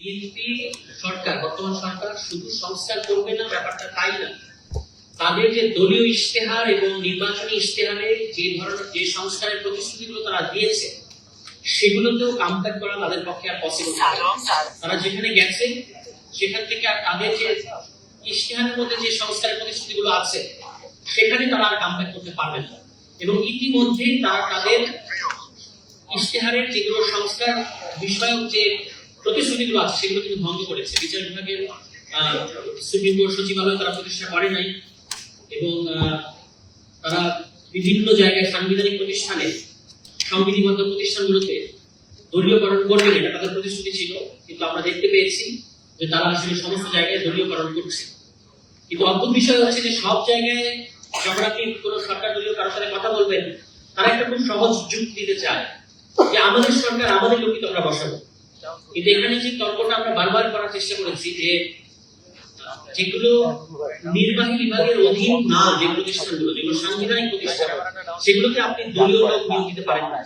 BNP সরকার, বর্তমান সরকার শুধু সংস্কার করবে না ব্যাপারটা তাই না, তাদের যে দলীয় ইশতেহার এবং নির্বাচনী ইশতেহারে যে সংস্কারের প্রতিশ্রুতিগুলো তারা দিয়েছে সেগুলোতেও কামব্যাক করা তাদের পক্ষে আর পসিবল না। তারা যেখানে গেছে সেখান থেকে আর তাদের যে ইশতেহারের মধ্যে যে সংস্কারের প্রতিশ্রুতিগুলো আছে সেখানে তারা আর কামব্যাক করতে পারবে না। এবং ইতিমধ্যেই তারা তাদের ইশতেহারের যেগুলো সংস্কার বিষয়ক যে প্রতিশ্রুতিগুলো আছে সেগুলো কিন্তু ভঙ্গ করেছে। বিচার বিভাগের সুপ্রিম কোর্ট সচিবালয় তারা প্রতিষ্ঠা করে নাই এবং তারা বিভিন্ন জায়গায় সাংবিধানিক প্রতিষ্ঠানে সংবিধিবদ্ধ প্রতিষ্ঠানগুলোতে দলীয়করণ করবে, এটা তাদের প্রতিশ্রুতি ছিল। কিন্তু আমরা দেখতে পেয়েছি যে তারা আসলে সমস্ত জায়গায় দলীয়করণ করছে। কিন্তু অদ্ভুত বিষয় হচ্ছে যে সব জায়গায় যখন আপনি কোনো সরকার দলীয় কারোর সাথে কথা বলবেন, তারা একটা খুব সহজ যুক্তি দিতে চায় যে আমাদের সরকার, আমাদের লোকই তো আমরা বসাবো। কিন্তু এখানে যে তর্কটা আমরা বারবার করার চেষ্টা করেছি যে যেগুলো নির্বাহী বিভাগের অধীন না, যে প্রতিষ্ঠানগুলো, যেগুলো সাংবিধানিক প্রতিষ্ঠান, সেগুলোকে আপনি দলীয় লোক নিয়োগ দিতে পারেন না।